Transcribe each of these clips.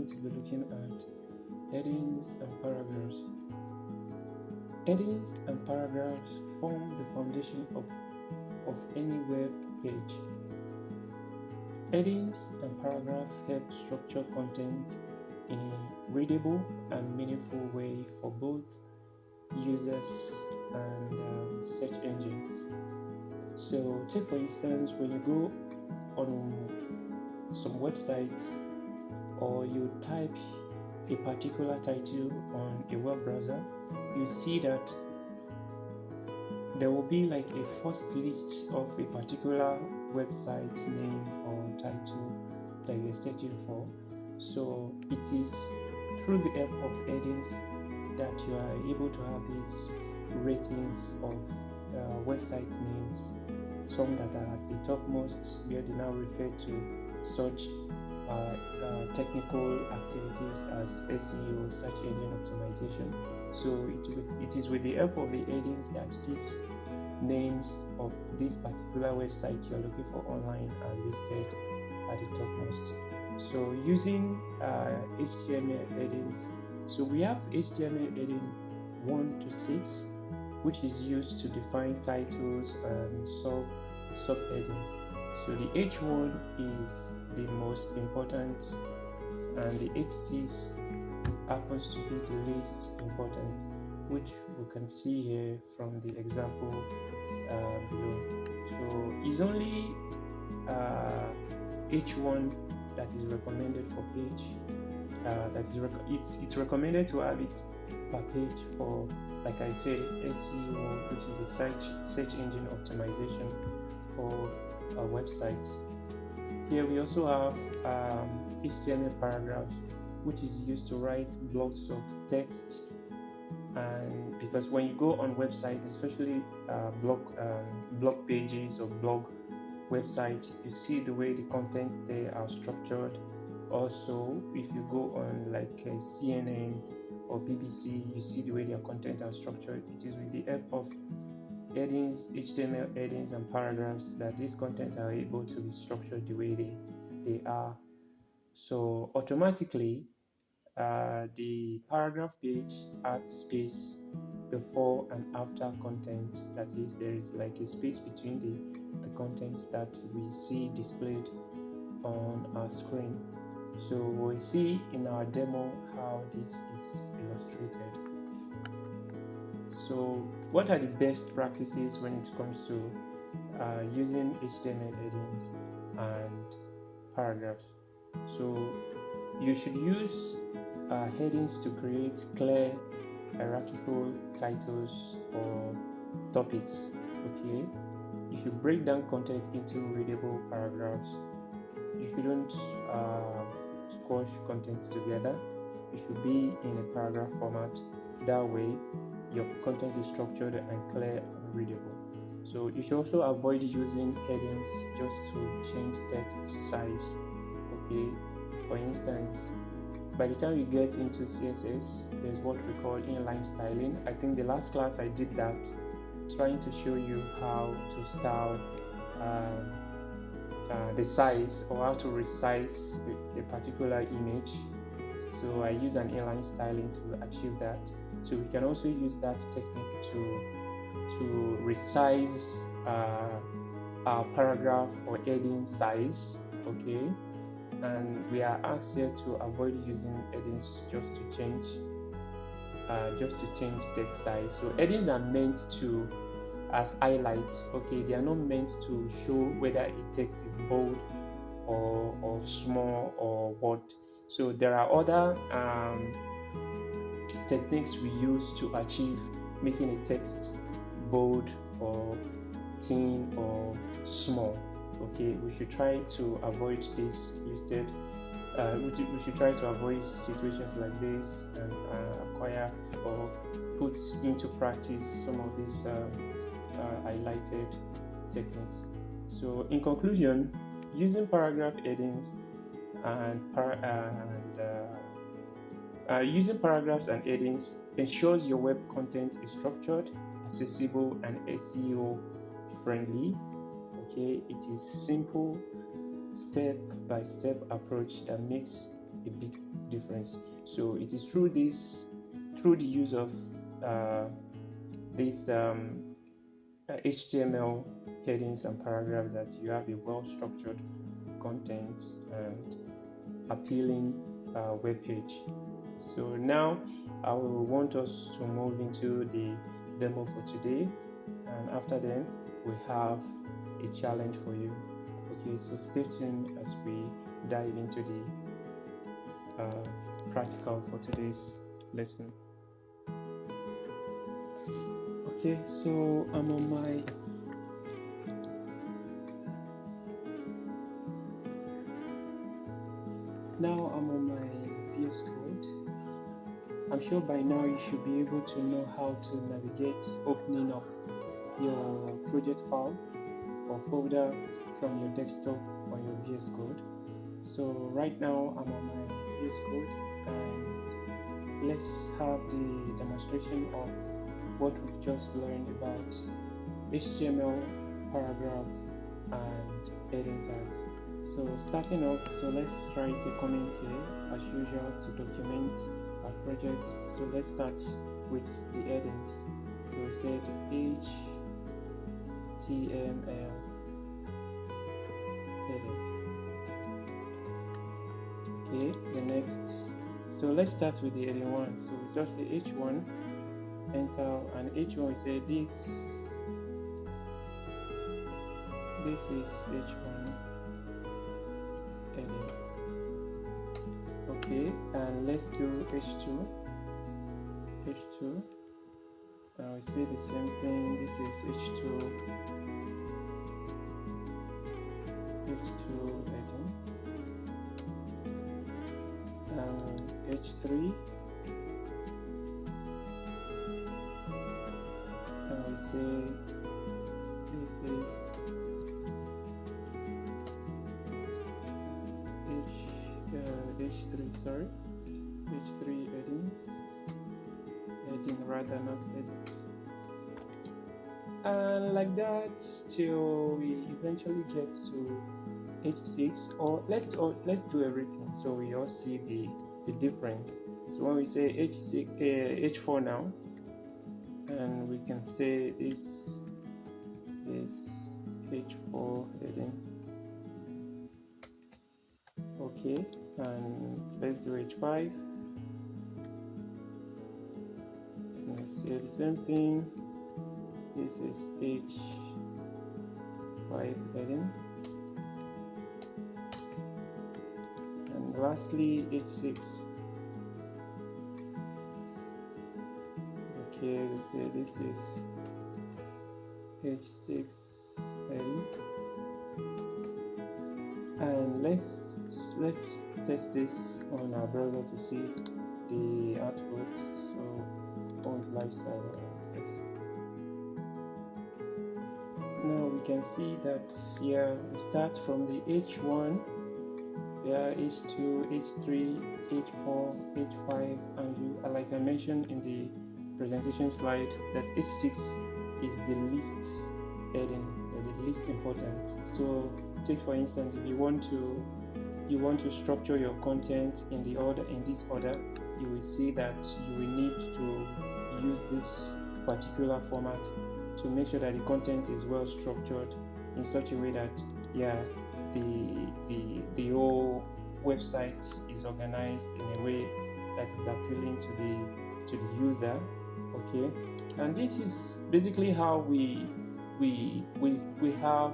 going to be looking at headings and paragraphs. Headings and paragraphs form the foundation of any web page. Headings and paragraphs help structure content in a readable and meaningful way for both users and search engines. So, take for instance, when you go on some websites or you type a particular title on a web browser, you see that there will be like a first list of a particular website's name or title that you're searching for. So it is through the help of headings that you are able to have these ratings of website names, some that are at the topmost where they now refer to such technical activities as SEO, search engine optimization. So it is with the help of the headings that these names of this particular website you're looking for online are listed at the topmost. So using HTML headings, so we have HTML heading 1 to 6, which is used to define titles and subheadings. So the H1 is the most important, and the H6 happens to be the least important, which we can see here from the example below. So it's only H1 that is recommended for page. It's recommended to have it per page for, like I said, SEO, which is a search engine optimization for a website. Here we also have HTML paragraphs, which is used to write blocks of text. And because when you go on websites, especially blog pages or blog websites, you see the way the content there are structured. Also, if you go on like CNN or BBC, you see the way their content are structured. It is with the help of headings, HTML headings and paragraphs, that these contents are able to be structured the way they are. So automatically, the paragraph page adds space before and after contents. That is, there is like a space between the contents that we see displayed on our screen. So we'll see in our demo how this is illustrated. So what are the best practices when it comes to using HTML headings and paragraphs? So you should use headings to create clear hierarchical titles or topics. Okay, you should break down content into readable paragraphs. You shouldn't squash content together. It should be in a paragraph format. That way your content is structured and clear and readable. So you should also avoid using headings just to change text size. Okay, for instance, by the time you get into CSS, there's what we call inline styling. I think the last class I did that, trying to show you how to style the size or how to resize a particular image. So I use an inline styling to achieve that. So we can also use that technique to resize our paragraph or heading size. Okay, and we are asked here to avoid using headings just to change text size. So headings are meant to as highlights. Okay, they are not meant to show whether a text is bold or small or what. So there are other techniques we use to achieve making a text bold or thin or small. Okay, we should try to avoid this listed. We should try to avoid situations like this and acquire or put into practice some of these highlighted techniques. So in conclusion, using paragraph headings and using paragraphs and headings ensures your web content is structured, accessible, and SEO friendly. Okay, it is simple step-by-step approach that makes a big difference. So it is through the use of this HTML headings and paragraphs that you have a well-structured content and appealing web page. So now I will want us to move into the demo for today, and after then we have a challenge for you. Okay, so stay tuned as we dive into the practical for today's lesson. Okay, so I'm on my VS Code. I'm sure by now you should be able to know how to navigate opening up your project file or folder from your desktop on your VS Code. So right now I'm on my VS Code, and let's have the demonstration of what we've just learned about HTML, paragraph, and heading tags. So starting off, so let's write a comment here as usual to document our projects. So let's start with the headings. So we said HTML headings. Okay, the next, so let's start with the heading 1. So we just say H1, enter, and H1 we say this is H1 heading. Okay, and let's do H2, and we say the same thing. This is H2 heading, and H3, and we say this is H3 heading rather, not headings, and like that till we eventually get to H6. Or let's do everything so we all see the difference. So when we say H4 now, and we can say this is H4 heading. Okay, and let's do H5, and we say the same thing. This is H5 heading, and lastly H6. Okay, let's say this is H6 heading, and let's test this on our browser to see the output. So on live server, yes. Now we can see that here we start from the H1, H2, H3, H4, H5, and like I mentioned in the presentation slide, that H6 is the least heading, the least important. So take for instance, if you want to structure your content in this order, you will see that you will need to use this particular format to make sure that the content is well structured in such a way that the whole website is organized in a way that is appealing to the user. Okay, and this is basically how we have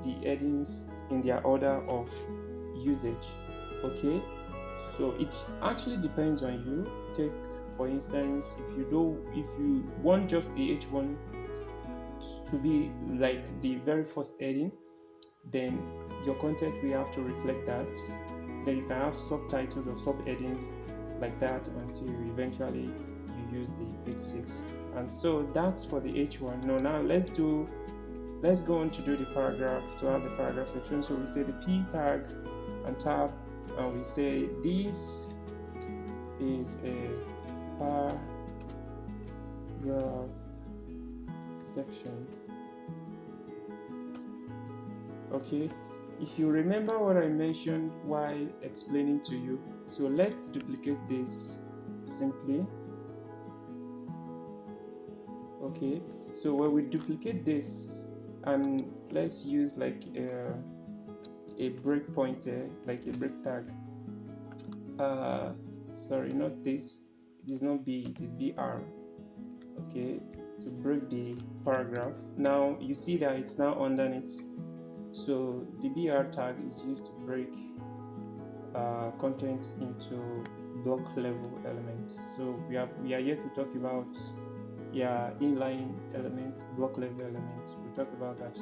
the headings in their order of usage. Okay, so it actually depends on you. Take for instance, if you want just the H1 to be like the very first heading, then your content will have to reflect that. Then you can have subtitles or subheadings like that until eventually you use the H6. And so that's for the H1. Now let's go on to do the paragraph, to have the paragraph section. So we say the P tag and tab, and we say this is a paragraph section. Okay, if you remember what I mentioned while explaining to you So let's duplicate this simply. Okay, so when we duplicate this, and let's use like a breakpoint here, like a break tag. Sorry, not this. It is not B, it is BR. Okay, to break the paragraph. Now you see that it's now underneath. So the BR tag is used to break content into block level elements. So we are here to talk about inline elements, block level elements. We'll talk about that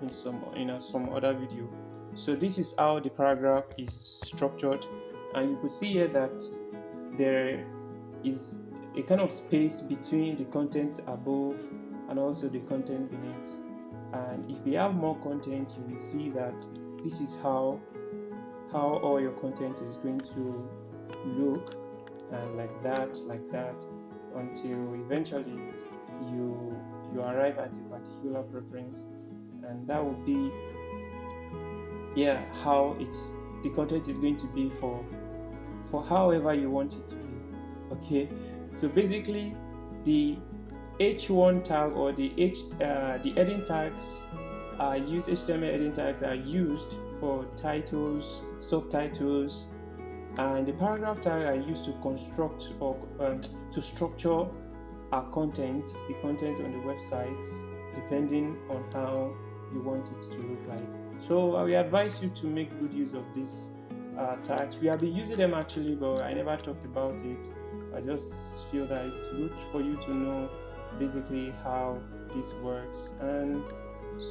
in some other video. So this is how the paragraph is structured, and you could see here that there is a kind of space between the content above and also the content beneath. And if we have more content, you will see that this is how all your content is going to look, and like that, until eventually you arrive at a particular preference, and that will be how the content is going to be for however you want it to be. Okay, so basically the h1 tag or the heading tags are used. HTML heading tags are used for titles, subtitles, and the paragraph tag are used to construct or to structure our content, the content on the website, depending on how you want it to look like. So I will advise you to make good use of these tags. We have been using them actually, but I never talked about it. I just feel that it's good for you to know basically how this works. And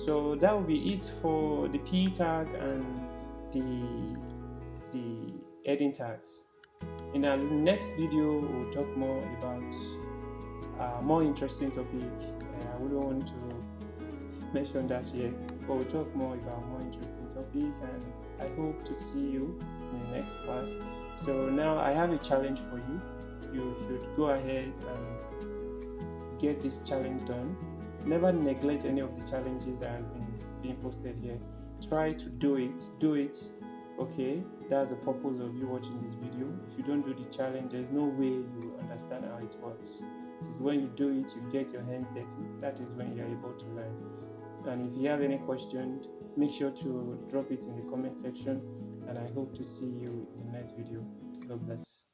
so that will be it for the P tag and the heading tags. In our next video, we'll talk more about a more interesting topic. I wouldn't want to mention that here, but we'll talk more about a more interesting topic, and I hope to see you in the next class. So now I have a challenge for you. You should go ahead and get this challenge done. Never neglect any of the challenges that have been being posted here. Try to do it. Okay, that's the purpose of you watching this video. If you don't do the challenge, there's no way you understand how it works. It is when you do it, you get your hands dirty. That is when you're able to learn. And if you have any questions, make sure to drop it in the comment section, and I hope to see you in the next video. God bless.